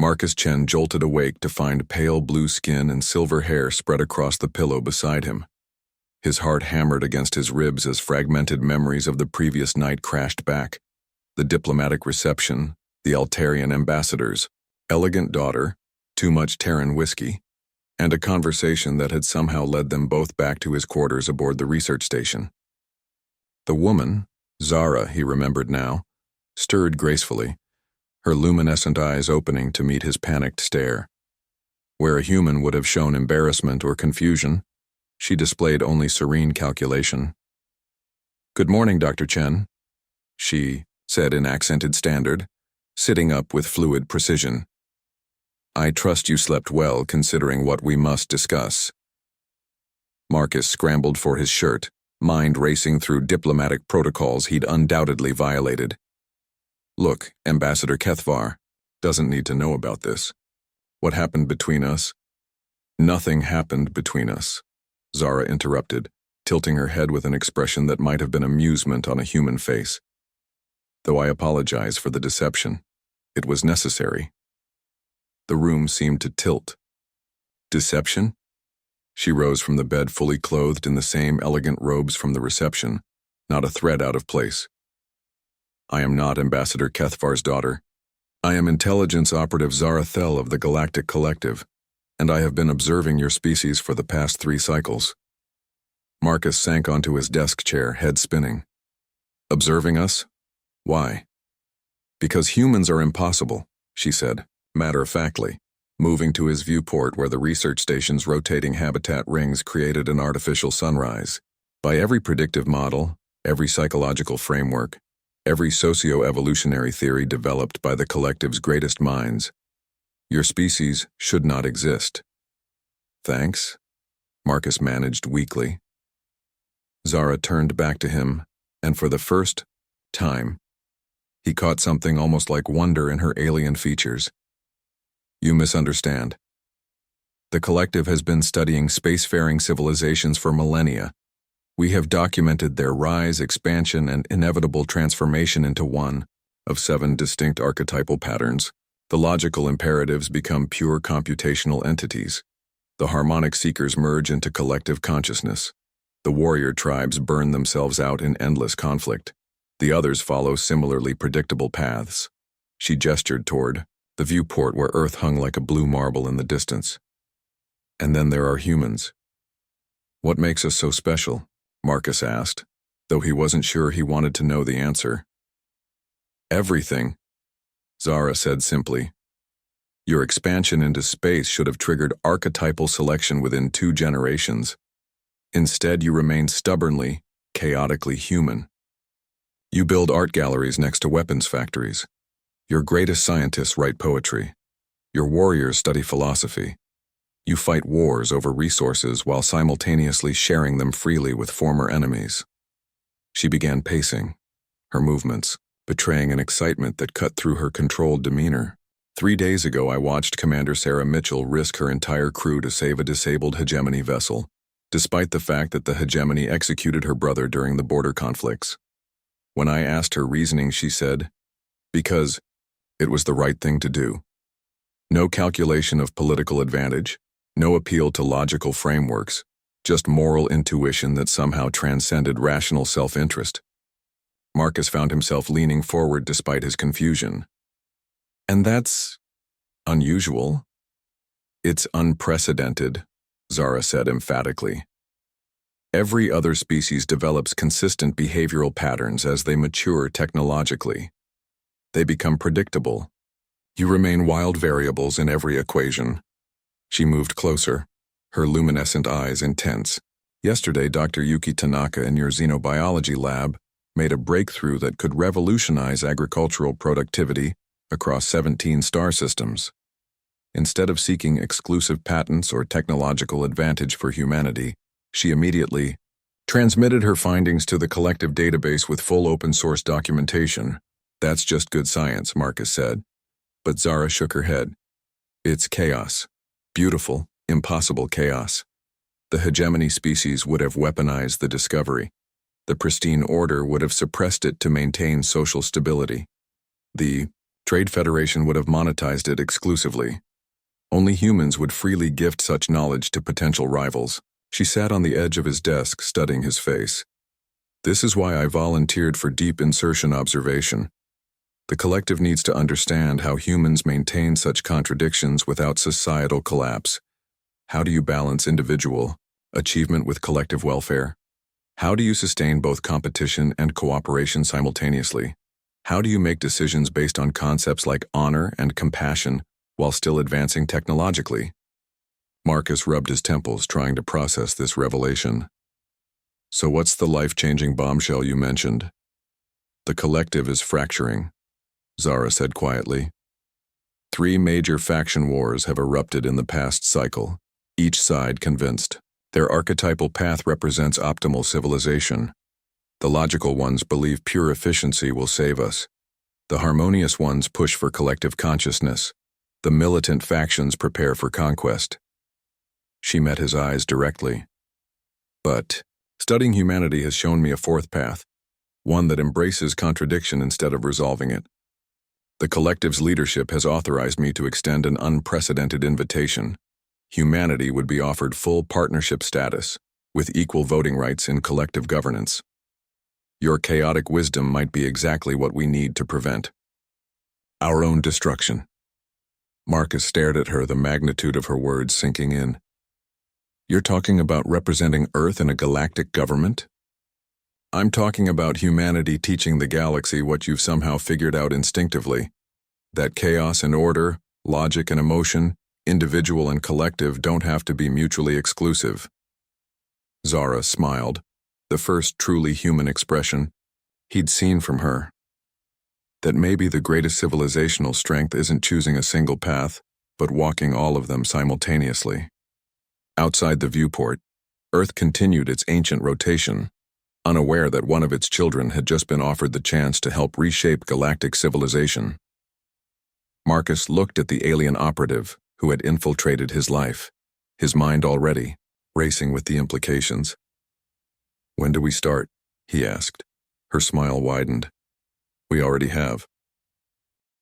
Marcus Chen jolted awake to find pale blue skin and silver hair spread across the pillow beside him. His heart hammered against his ribs as fragmented memories of the previous night crashed back. The diplomatic reception, the Altarian ambassadors, elegant daughter, too much Terran whiskey, and a conversation that had somehow led them both back to his quarters aboard the research station. The woman, Zara, he remembered now, stirred gracefully, her luminescent eyes opening to meet his panicked stare. Where a human would have shown embarrassment or confusion, she displayed only serene calculation. "Good morning, Dr. Chen," she said in accented standard, sitting up with fluid precision. "I trust you slept well considering what we must discuss." Marcus scrambled for his shirt, mind racing through diplomatic protocols he'd undoubtedly violated. "Look, Ambassador Kethvar doesn't need to know about this. What happened between us?" "Nothing happened between us," Zara interrupted, tilting her head with an expression that might have been amusement on a human face. "Though I apologize for the deception. It was necessary." The room seemed to tilt. "Deception?" She rose from the bed fully clothed in the same elegant robes from the reception, not a thread out of place. "I am not Ambassador Kethvar's daughter. I am intelligence operative Zara Thel of the Galactic Collective, and I have been observing your species for the past 3 cycles. Marcus sank onto his desk chair, head spinning. "Observing us? Why?" "Because humans are impossible," she said, matter-of-factly, moving to his viewport where the research station's rotating habitat rings created an artificial sunrise. "By every predictive model, every psychological framework, every socio-evolutionary theory developed by the Collective's greatest minds, your species should not exist." "Thanks," Marcus managed weakly. Zara turned back to him, and for the first time, he caught something almost like wonder in her alien features. "You misunderstand. The Collective has been studying spacefaring civilizations for millennia. We have documented their rise, expansion, and inevitable transformation into one of 7 distinct archetypal patterns. The logical imperatives become pure computational entities. The harmonic seekers merge into collective consciousness. The warrior tribes burn themselves out in endless conflict. The others follow similarly predictable paths." She gestured toward the viewport where Earth hung like a blue marble in the distance. "And then there are humans." "What makes us so special?" Marcus asked, though he wasn't sure he wanted to know the answer. "Everything," Zara said simply. "Your expansion into space should have triggered archetypal selection within 2 generations. Instead, you remain stubbornly, chaotically human. You build art galleries next to weapons factories. Your greatest scientists write poetry. Your warriors study philosophy. You fight wars over resources while simultaneously sharing them freely with former enemies." She began pacing, her movements betraying an excitement that cut through her controlled demeanor. 3 days ago, I watched Commander Sarah Mitchell risk her entire crew to save a disabled hegemony vessel, despite the fact that the hegemony executed her brother during the border conflicts. When I asked her reasoning, she said, "Because it was the right thing to do. No calculation of political advantage, no appeal to logical frameworks, just moral intuition that somehow transcended rational self-interest." Marcus found himself leaning forward despite his confusion. "And that's unusual." "It's unprecedented," Zara said emphatically. "Every other species develops consistent behavioral patterns as they mature technologically. They become predictable. You remain wild variables in every equation." She moved closer, her luminescent eyes intense. "Yesterday, Dr. Yuki Tanaka in your xenobiology lab made a breakthrough that could revolutionize agricultural productivity across 17 star systems. Instead of seeking exclusive patents or technological advantage for humanity, she immediately transmitted her findings to the Collective database with full open-source documentation. "That's just good science," Marcus said. But Zara shook her head. "It's chaos. Beautiful, impossible chaos. The hegemony species would have weaponized the discovery. The pristine order would have suppressed it to maintain social stability. The Trade Federation would have monetized it exclusively. Only humans would freely gift such knowledge to potential rivals. She sat on the edge of his desk, studying his face. This is why I volunteered for deep insertion observation. The collective needs to understand how humans maintain such contradictions without societal collapse. How do you balance individual achievement with collective welfare? How do you sustain both competition and cooperation simultaneously? How do you make decisions based on concepts like honor and compassion while still advancing technologically? Marcus rubbed his temples, trying to process this revelation. So what's the life-changing bombshell you mentioned? The collective is fracturing, Zara said quietly. 3 major faction wars have erupted in the past cycle, each side convinced. Their archetypal path represents optimal civilization. The logical ones believe pure efficiency will save us. The harmonious ones push for collective consciousness. The militant factions prepare for conquest. She met his eyes directly. But studying humanity has shown me a 4th path, one that embraces contradiction instead of resolving it. The collective's leadership has authorized me to extend an unprecedented invitation. Humanity would be offered full partnership status, with equal voting rights in collective governance. Your chaotic wisdom might be exactly what we need to prevent our own destruction. Marcus stared at her, the magnitude of her words sinking in. You're talking about representing Earth in a galactic government? I'm talking about humanity teaching the galaxy what you've somehow figured out instinctively. That chaos and order, logic and emotion, individual and collective don't have to be mutually exclusive. Zara smiled, the first truly human expression he'd seen from her. That maybe the greatest civilizational strength isn't choosing a single path, but walking all of them simultaneously. Outside the viewport, Earth continued its ancient rotation, unaware that one of its children had just been offered the chance to help reshape galactic civilization. Marcus looked at the alien operative who had infiltrated his life, his mind already racing with the implications. When do we start? He asked. Her smile widened. We already have.